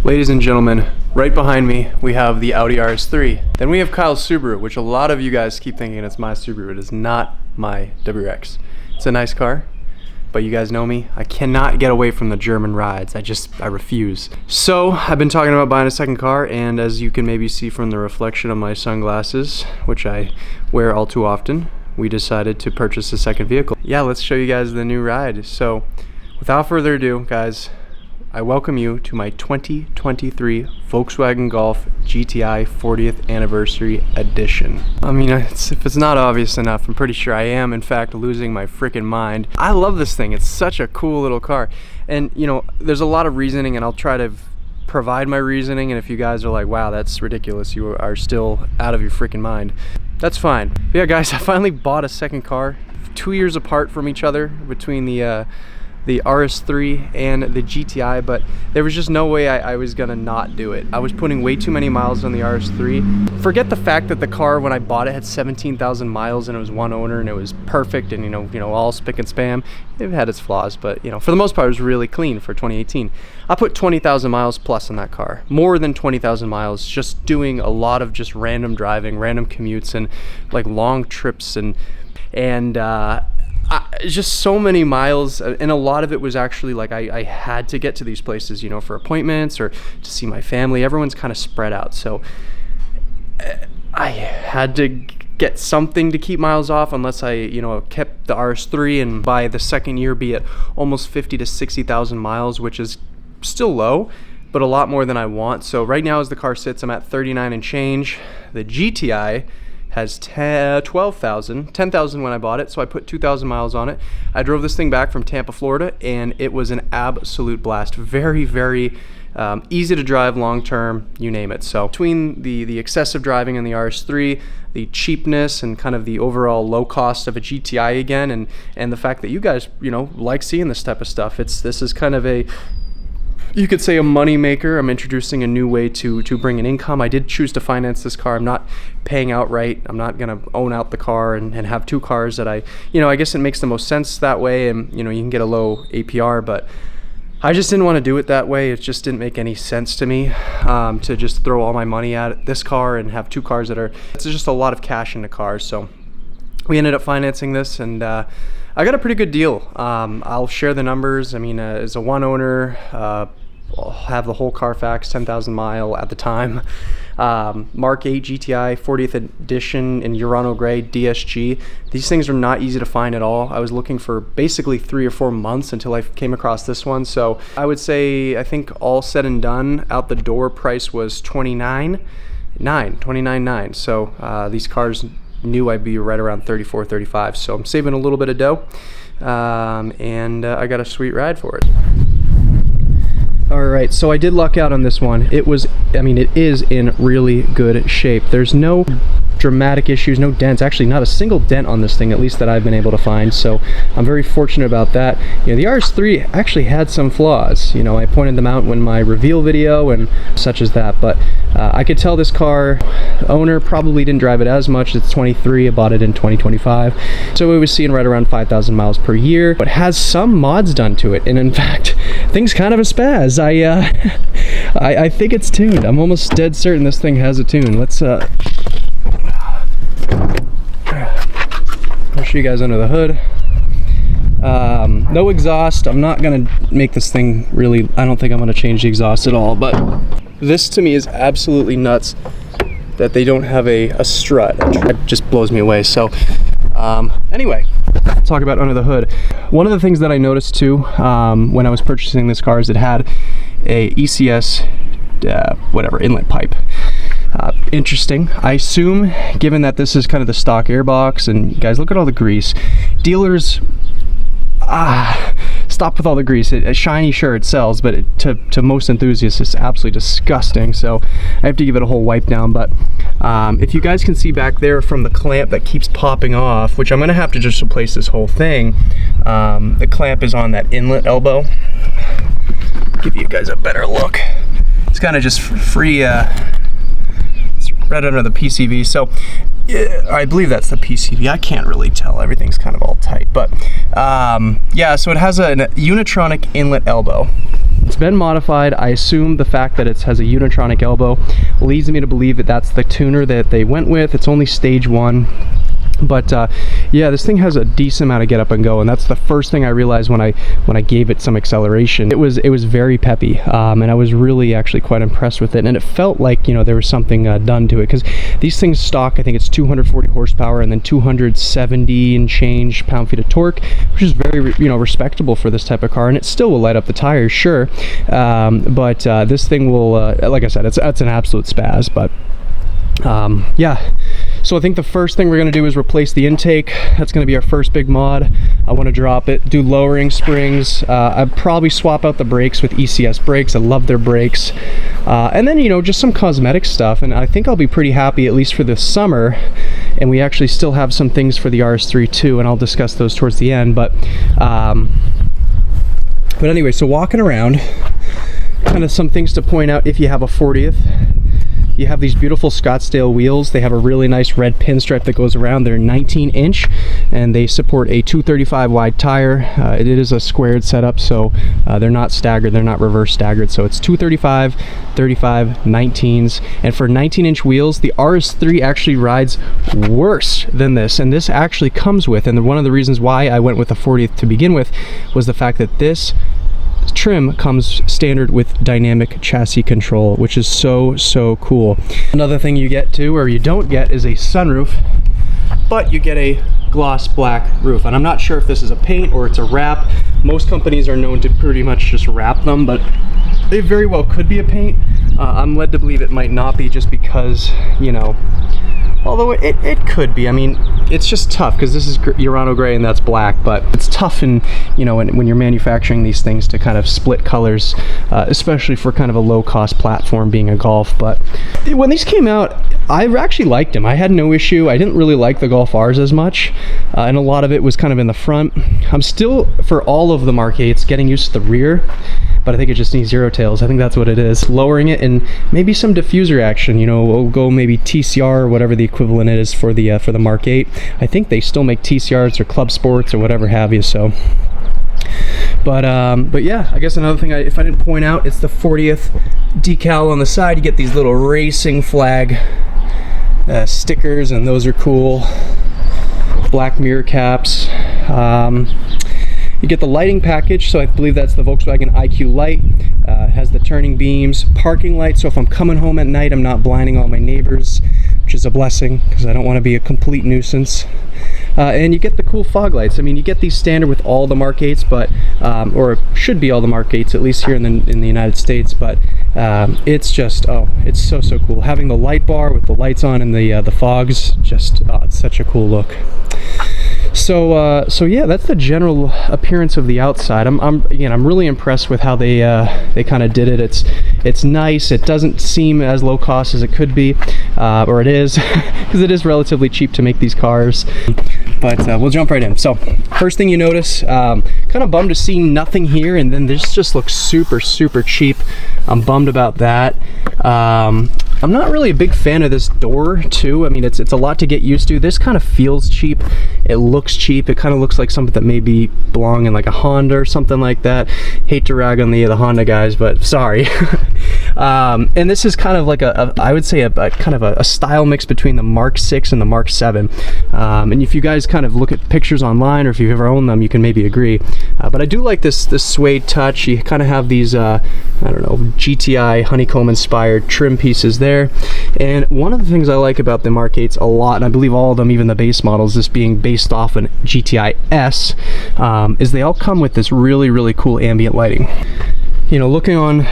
Ladies and gentlemen, right behind me we have the Audi RS3. Then we have Kyle's Subaru, which a lot of you guys keep thinking it's my Subaru. It is not my WRX. It's a nice car, but you guys know me. I cannot get away from the German rides. I refuse. So I've been talking about buying a second car, and as you can maybe see from the reflection of my sunglasses, which I wear all too often, we decided to purchase a second vehicle. Yeah, let's show you guys the new ride. So without further ado, guys, I welcome you to my 2023 Volkswagen Golf GTI 40th Anniversary Edition. I mean, if it's not obvious enough, I'm pretty sure I am, in fact, losing my freaking mind. I love this thing. It's such a cool little car. And, you know, there's a lot of reasoning, and I'll try to provide my reasoning, and if you guys are like, wow, that's ridiculous, you are still out of your freaking mind, that's fine. But yeah, guys, I finally bought a second car, 2 years apart from each other, between the RS3 and the GTI, but there was just no way I was gonna not do it. I was putting way too many miles on the RS3. Forget the fact that the car, when I bought it, had 17,000 miles and it was one owner and it was perfect and you know all spick and spam. It had its flaws, but you know, for the most part, it was really clean for 2018. I put 20,000 miles plus on that car, more than 20,000 miles, just doing a lot of just random driving, random commutes, and like long trips and just so many miles, and a lot of it was actually like I had to get to these places, you know, for appointments or to see my family. Everyone's kind of spread out, so I had to get something to keep miles off, unless I, you know, kept the RS3 and by the second year be at almost 50 to 60,000 miles, which is still low, but a lot more than I want. So right now, as the car sits, I'm at 39 and change. The GTI has 10,000 when I bought it, so I put 2,000 miles on it. I drove this thing back from Tampa, Florida, and it was an absolute blast. Very, very easy to drive, long term, you name it. So between the excessive driving in the RS3, the cheapness and kind of the overall low cost of a GTI again, and the fact that you guys, you know, like seeing this type of stuff, this is kind of a, you could say, a money maker. I'm introducing a new way to bring in income. I did choose to finance this car. I'm not paying outright. I'm not gonna own out the car and have two cars that I guess it makes the most sense that way, and you know, you can get a low APR, but I just didn't want to do it that way. It just didn't make any sense to me to just throw all my money at this car and have two cars it's just a lot of cash into cars. So we ended up financing this, and I got a pretty good deal. I'll share the numbers. I mean, as a one owner, I'll have the whole Carfax, 10,000 mile at the time. Mk8 GTI 40th edition in Urano gray DSG. These things are not easy to find at all. I was looking for basically 3 or 4 months until I came across this one. So I would say, I think all said and done, out the door price was $29,900. So these cars knew I'd be right around 34, 35. So I'm saving a little bit of dough, and I got a sweet ride for it. All right, so I did luck out on this one. It is in really good shape. There's no dramatic issues, no dents, actually not a single dent on this thing, at least that I've been able to find, so I'm very fortunate about that. You know, the RS3 actually had some flaws. You know, I pointed them out in my reveal video and such as that, but I could tell this car owner probably didn't drive it as much. It's 23, I bought it in 2025, so it was seeing right around 5,000 miles per year, but has some mods done to it, and in fact, thing's kind of a spaz. I think it's tuned. I'm almost dead certain this thing has a tune. Let's I'll show you guys under the hood. No exhaust. I'm not gonna make this thing really, I don't think I'm gonna change the exhaust at all, but this to me is absolutely nuts that they don't have a strut. It just blows me away. So anyway, talk about under the hood. One of the things that I noticed too when I was purchasing this car is it had a ECS inlet pipe. Interesting. I assume, given that this is kind of the stock airbox, and guys, look at all the grease. Dealers, stop with all the grease. Shiny, sure, it sells, but to most enthusiasts, it's absolutely disgusting. So I have to give it a whole wipe down. But if you guys can see back there from the clamp that keeps popping off, which I'm gonna have to just replace this whole thing. The clamp is on that inlet elbow. Give you guys a better look. It's kind of just free. right under the PCV. So yeah, I believe that's the PCV. I can't really tell. Everything's kind of all tight. But yeah, so it has a Unitronic inlet elbow. It's been modified. I assume the fact that it has a Unitronic elbow leads me to believe that that's the tuner that they went with. It's only stage 1. But yeah, this thing has a decent amount of get up and go, and that's the first thing I realized when I gave it some acceleration. It was very peppy, and I was really actually quite impressed with it. And it felt like, you know, there was something done to it, because these things stock, I think it's 240 horsepower and then 270 and change pound-feet of torque, which is very, you know, respectable for this type of car. And it still will light up the tires, sure, but this thing will, like I said, it's an absolute spaz. But yeah. So I think the first thing we're going to do is replace the intake. That's going to be our first big mod. I want to drop it, do lowering springs. I'd probably swap out the brakes with ECS brakes. I love their brakes. And then, you know, just some cosmetic stuff. And I think I'll be pretty happy, at least for this summer. And we actually still have some things for the RS3 too, and I'll discuss those towards the end. But anyway, so walking around, kind of some things to point out if you have a 40th. You have these beautiful Scottsdale wheels. They have a really nice red pinstripe that goes around. They're 19-inch, and they support a 235 wide tire. It is a squared setup, so they're not staggered. They're not reverse staggered. So it's 235, 35, 19s. And for 19-inch wheels, the RS3 actually rides worse than this. And this actually comes with, and one of the reasons why I went with a 40th to begin with, was the fact that this trim comes standard with dynamic chassis control, which is so cool. Another thing you get too, or you don't get, is a sunroof, but you get a gloss black roof. And I'm not sure if this is a paint or it's a wrap. Most companies are known to pretty much just wrap them, but they very well could be a paint. I'm led to believe it might not be, just because, you know, although it could be. I mean, it's just tough because this is Urano gray and that's black, but it's tough, in, you know, when you're manufacturing these things, to kind of split colors, especially for kind of a low-cost platform being a Golf. But when these came out, I actually liked them. I had no issue. I didn't really like the Golf Rs as much, and a lot of it was kind of in the front. I'm still, for all of the Mark 8s, getting used to the rear, but I think it just needs zero tails. I think that's what it is. Lowering it and maybe some diffuser action, you know, we'll go maybe TCR or whatever the equivalent is for the Mark 8. I think they still make TCRs or Club Sports or whatever have you, so. But yeah, I guess another thing, if I didn't point out, it's the 40th decal on the side. You get these little racing flag stickers, and those are cool. Black mirror caps. You get the lighting package, so I believe that's the Volkswagen IQ light. It has the turning beams, parking light, so if I'm coming home at night, I'm not blinding all my neighbors, which is a blessing, because I don't want to be a complete nuisance. And you get the cool fog lights. I mean, you get these standard with all the Mark 8s, but or should be all the Mark 8s, at least here in the United States. But it's just, oh, it's so cool. Having the light bar with the lights on and the fogs, just, oh, it's such a cool look. So yeah, that's the general appearance of the outside. I'm really impressed with how they kind of did it. It's nice. It doesn't seem as low cost as it could be, or it is, because it is relatively cheap to make these cars. But we'll jump right in. So first thing you notice, kind of bummed to see nothing here, and then this just looks super cheap. I'm bummed about that. I'm not really a big fan of this door too. I mean, it's a lot to get used to. This kind of feels cheap. It looks cheap. It kind of looks like something that maybe belong in like a Honda or something like that. Hate to rag on the Honda guys, but sorry. And this is kind of like I would say a kind of a style mix between the Mark 6 and the Mark 7. And if you guys kind of look at pictures online, or if you've ever owned them, you can maybe agree. But I do like this suede touch. You kind of have these I don't know, GTI honeycomb inspired trim pieces there. And one of the things I like about the Mark 8s a lot, and I believe all of them, even the base models, this being based off an GTI S, is they all come with this really cool ambient lighting. You know, looking on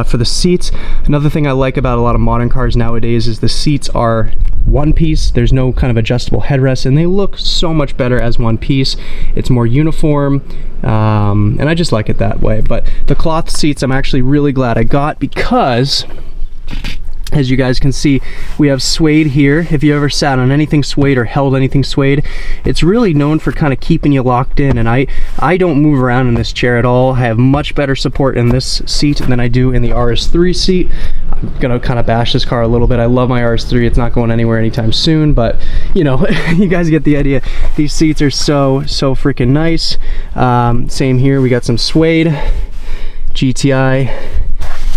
for the seats, another thing I like about a lot of modern cars nowadays is the seats are one piece. There's no kind of adjustable headrest, and they look so much better as one piece. It's more uniform, and I just like it that way. But the cloth seats, I'm actually really glad I got, because As you guys can see, we have suede here. If you ever sat on anything suede or held anything suede, it's really known for kind of keeping you locked in, and I don't move around in this chair at all. I have much better support in this seat than I do in the RS3 seat. I'm gonna kind of bash this car a little bit. I love my RS3. It's not going anywhere anytime soon, but you know, you guys get the idea. These seats are so freaking nice. Same here, we got some suede GTI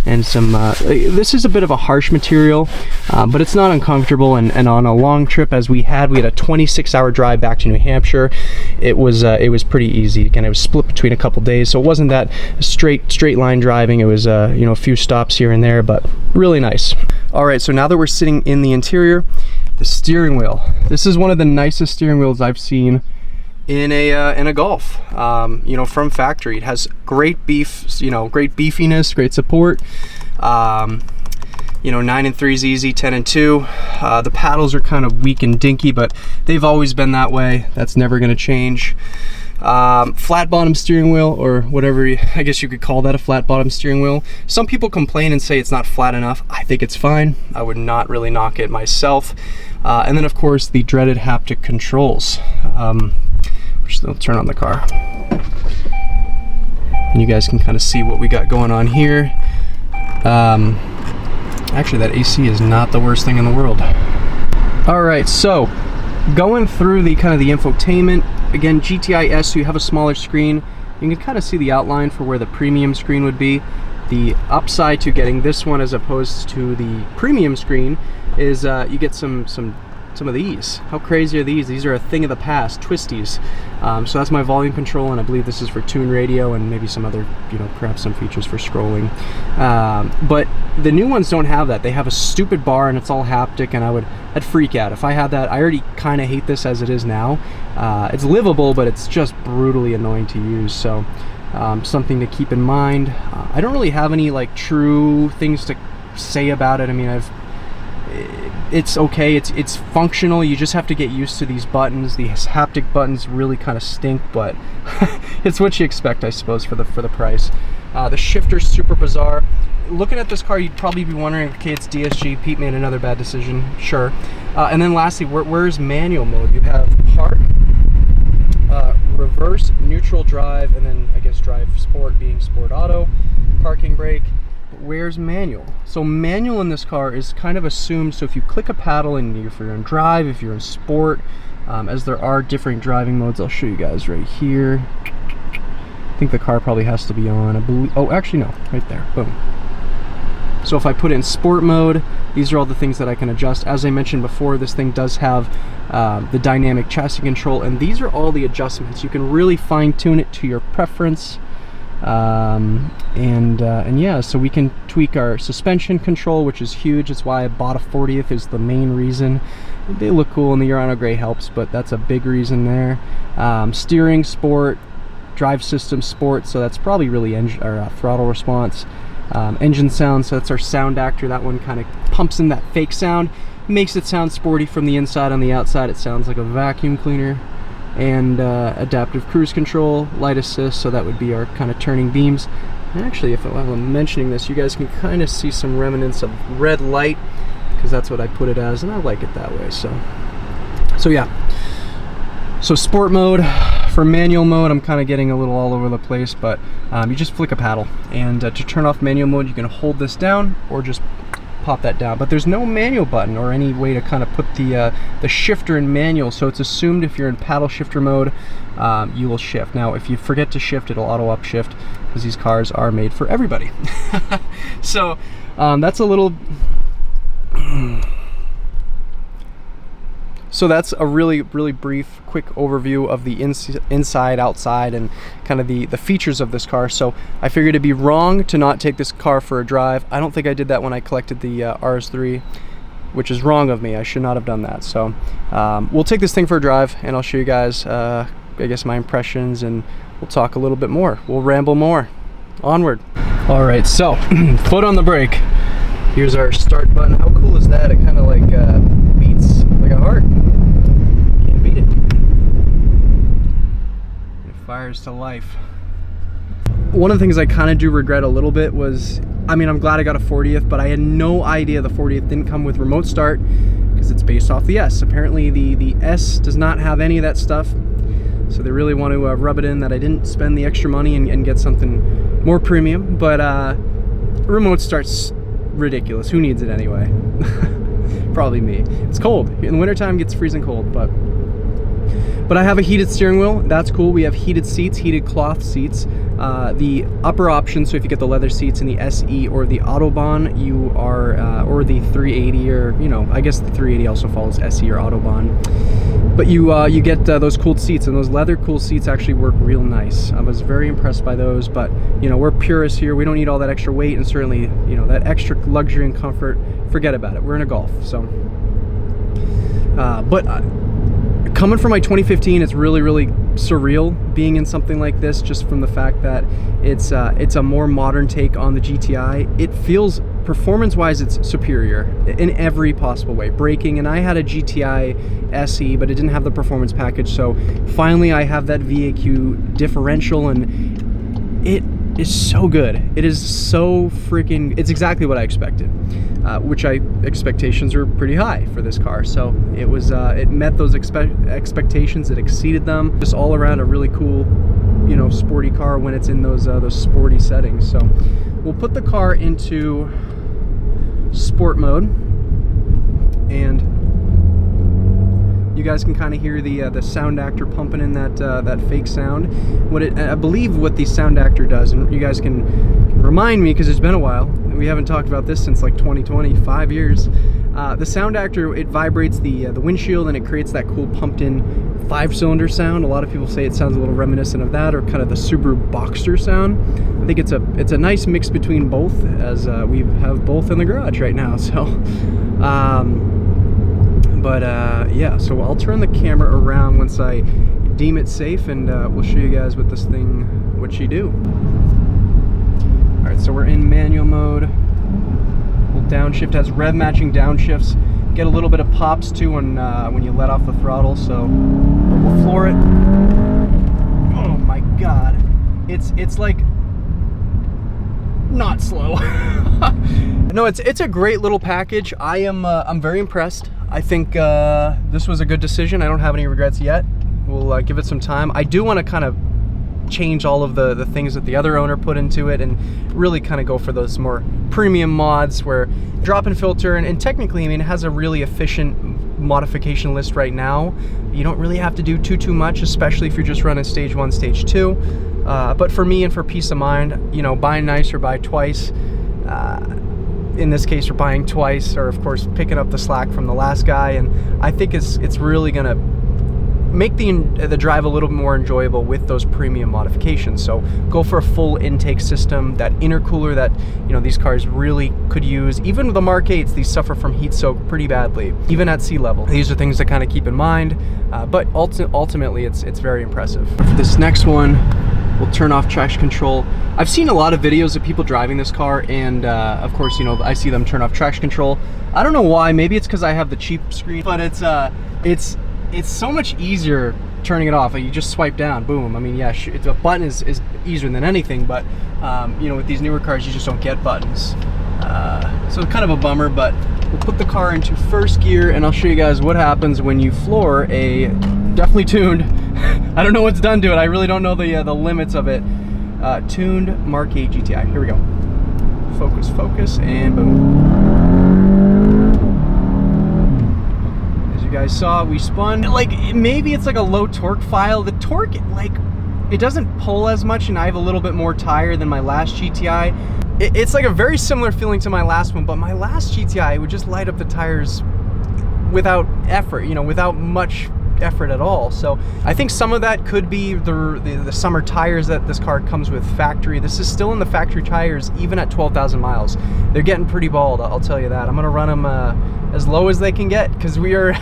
and some this is a bit of a harsh material, but it's not uncomfortable, and on a long trip as we had a 26-hour drive back to New Hampshire. It was pretty easy. Again, it was split between a couple days, so it wasn't that straight line driving. It was you know, a few stops here and there, but really nice. All right, so now that we're sitting in the interior, the steering wheel. This is one of the nicest steering wheels I've seen in a Golf, you know, from factory. It has great beef, you know, great beefiness, great support. You know, 9 and 3 is easy, 10 and 2. The paddles are kind of weak and dinky, but they've always been that way. That's never going to change. Flat bottom steering wheel, or whatever, I guess you could call that, a flat bottom steering wheel. Some people complain and say it's not flat enough. I think it's fine. I would not really knock it myself. And then of course the dreaded haptic controls. Which they'll turn on the car, and you guys can kind of see what we got going on here. Actually, that AC is not the worst thing in the world. All right, so going through the kind of the infotainment, again, GTI S, so you have a smaller screen. You can kind of see the outline for where the premium screen would be. The upside to getting this one as opposed to the premium screen is you get some of these. How crazy are these? These are a thing of the past, twisties. So that's my volume control, and I believe this is for tune radio and maybe some other, you know, perhaps some features for scrolling. But the new ones don't have that. They have a stupid bar and it's all haptic, and I'd freak out if I had that. I already kind of hate this as it is now. It's livable, but it's just brutally annoying to use. So something to keep in mind. I don't really have any like true things to say about it. I mean, it's okay, it's functional. You just have to get used to these buttons. These haptic buttons really kind of stink, but it's what you expect, I suppose, for the price. The shifter's super bizarre. Looking at this car, you'd probably be wondering, okay, it's DSG, Pete made another bad decision, sure. And then lastly, where's manual mode? You have park, reverse, neutral drive, and then I guess drive sport being sport auto, parking brake. Where's manual? So manual in this car is kind of assumed. So if you click a paddle, and if you're in drive, if you're in sport, as there are different driving modes, I'll show you guys right here. I think the car probably has to be on, I believe. Oh, actually no, right there, boom. So if I put it in sport mode, these are all the things that I can adjust. As I mentioned before, this thing does have the dynamic chassis control, and these are all the adjustments. You can really fine tune it to your preference. And yeah, so we can tweak our suspension control, which is huge. That's why I bought a 40th, is the main reason. They look cool, and the Urano Gray helps, but that's a big reason there. Steering, sport, drive system, sport, so that's probably really throttle response. Engine sound, so that's our sound actor. That one kind of pumps in that fake sound, makes it sound sporty from the inside. On the outside, it sounds like a vacuum cleaner. And adaptive cruise control, light assist, so that would be our kind of turning beams. And actually, while I'm mentioning this, you guys can kind of see some remnants of red light, because that's what I put it as, and I like it that way. So yeah. So sport mode. For manual mode, I'm kind of getting a little all over the place, but you just flick a paddle, and to turn off manual mode, you can hold this down or just pop that down. But there's no manual button or any way to kind of put the shifter in manual, so it's assumed if you're in paddle shifter mode, you will shift. Now if you forget to shift, it'll auto upshift, because these cars are made for everybody. So that's a little So that's a really brief, quick overview of the inside, outside, and kind of the features of this car. So I figured it'd be wrong to not take this car for a drive. I don't think I did that when I collected the RS3, which is wrong of me. I should not have done that. So we'll take this thing for a drive, and I'll show you guys, I guess, my impressions, and we'll talk a little bit more. We'll ramble more. Onward. All right, so foot on the brake. Here's our start button. How cool is that? It kind of like beats like a heart. Can't beat it. It fires to life. One of the things I kind of do regret a little bit was I mean, I'm glad I got a 40th, but I had no idea the 40th didn't come with remote start because it's based off the S. Apparently the S does not have any of that stuff. So they really want to rub it in that I didn't spend the extra money and get something more premium. But remote start's ridiculous. Who needs it anyway? Probably me. It's cold. In the wintertime it gets freezing cold, but I have a heated steering wheel. That's cool. We have heated seats, heated cloth seats. The upper option, so if you get the leather seats in the SE or the Autobahn, you are, or the 380, or, you know, I guess the 380 also follows SE or Autobahn. But you get those cooled seats, and those leather cooled seats actually work real nice. I was very impressed by those, but, you know, we're purists here. We don't need all that extra weight, and certainly, you know, that extra luxury and comfort, forget about it. We're in a Golf, so. Coming from my 2015, it's really, really surreal being in something like this, just from the fact that it's a more modern take on the GTI. It feels, performance-wise, it's superior in every possible way. Braking, and I had a GTI SE, but it didn't have the performance package, so finally I have that VAQ differential, and it is so good. It is so freaking, it's exactly what I expected. Which expectations are pretty high for this car. So it was, it met those expectations. It exceeded them. Just all around a really cool, you know, sporty car when it's in those sporty settings. So we'll put the car into sport mode, and you guys can kind of hear the sound actor pumping in that fake sound. I believe what the sound actor does, and you guys can remind me because it's been a while. We haven't talked about this since like 2020, 5 years. The sound actor, it vibrates the windshield, and it creates that cool pumped-in 5-cylinder sound. A lot of people say it sounds a little reminiscent of that, or kind of the Subaru Boxster sound. I think it's a nice mix between both, as we have both in the garage right now. So, yeah. So I'll turn the camera around once I deem it safe, and we'll show you guys what this thing, what she do. Alright, so we're in manual mode. We'll downshift, has rev matching downshifts. Get a little bit of pops too when you let off the throttle, so we'll floor it. Oh my god. It's like not slow. No, it's a great little package. I'm very impressed. I think this was a good decision. I don't have any regrets yet. We'll give it some time. I do want to kind of change all of the things that the other owner put into it, and really kind of go for those more premium mods where drop-in filter, and technically, I mean, it has a really efficient modification list right now. You don't really have to do too much, especially if you're just running stage 1, stage 2. But for me, and for peace of mind, you know, buy nice or buy twice. In this case, we're buying twice, or of course picking up the slack from the last guy, and I think it's really gonna make the drive a little bit more enjoyable with those premium modifications. So go for a full intake system, that intercooler that, you know, these cars really could use. Even the Mark 8s, these suffer from heat soak pretty badly, even at sea level. These are things to kind of keep in mind, but ultimately it's very impressive. For this next one, we'll turn off traction control. I've seen a lot of videos of people driving this car, and of course, you know, I see them turn off traction control. I don't know why. Maybe it's because I have the cheap screen, but it's so much easier turning it off. Like, you just swipe down, boom. I mean, yeah, a button is easier than anything, but you know, with these newer cars, you just don't get buttons. So it's kind of a bummer, but we'll put the car into first gear, and I'll show you guys what happens when you floor a definitely tuned. I don't know what's done to it. I really don't know the limits of it. Tuned Mark 8 GTI. Here we go. Focus, and boom. You guys saw, we spun, like, maybe it's like a low torque file. The torque, like, it doesn't pull as much, and I have a little bit more tire than my last GTI. It's like a very similar feeling to my last one, but my last GTI would just light up the tires without effort, you know, without much effort at all. So I think some of that could be the summer tires that this car comes with factory. This is still in the factory tires, even at 12,000 miles. They're getting pretty bald, I'll tell you that. I'm gonna run them as low as they can get, because we're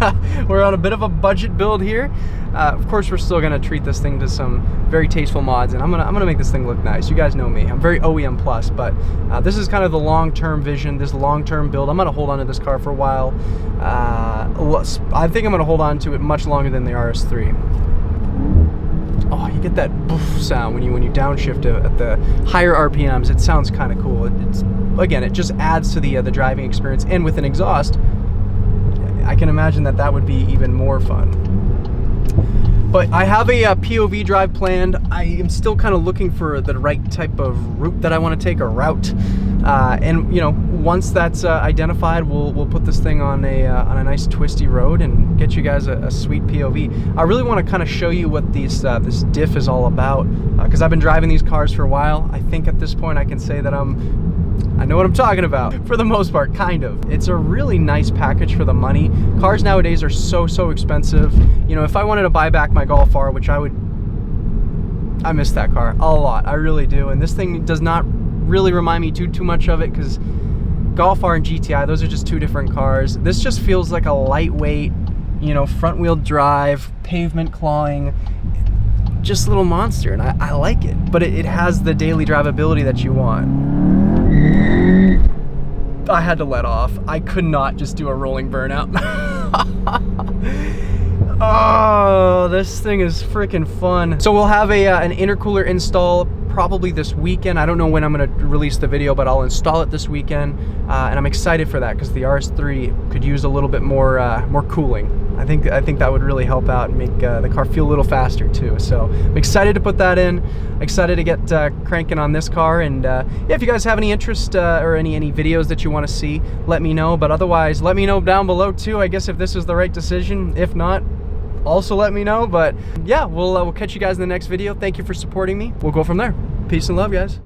on a bit of a budget build here. Of course, we're still gonna treat this thing to some very tasteful mods, and I'm gonna make this thing look nice. You guys know me, I'm very OEM plus, but this is kind of the long-term vision, this long-term build. I'm gonna hold on to this car for a while. I think I'm gonna hold on to it much longer than the RS3. Oh, you get that boof sound when you downshift at the higher RPMs. It sounds kind of cool. It's again, it just adds to the driving experience, and with an exhaust, I can imagine that would be even more fun. But I have a POV drive planned. I am still kind of looking for the right type of route that I want to take, a route. And you know, once that's identified, we'll put this thing on a nice twisty road and get you guys a sweet POV. I really want to kind of show you what this diff is all about, because I've been driving these cars for a while. I think at this point I can say that I know what I'm talking about, for the most part, kind of. It's a really nice package for the money. Cars nowadays are so expensive. You know, if I wanted to buy back my Golf R, which I miss that car a lot, I really do. And this thing does not really remind me too much of it, because Golf R and GTI, those are just two different cars. This just feels like a lightweight, you know, front wheel drive, pavement clawing, just little monster, and I like it. But it has the daily drivability that you want. I had to let off. I could not just do a rolling burnout. Oh, this thing is freaking fun. So we'll have an intercooler install probably this weekend. I don't know when I'm going to release the video, but I'll install it this weekend, and I'm excited for that because the RS3 could use a little bit more cooling. I think that would really help out and make the car feel a little faster too. So I'm excited to put that in. Excited to get cranking on this car. And yeah, if you guys have any interest or any videos that you want to see, let me know. But otherwise, let me know down below too, I guess, if this is the right decision. If not, also let me know. But yeah, we'll catch you guys in the next video. Thank you for supporting me. We'll go from there. Peace and love, guys.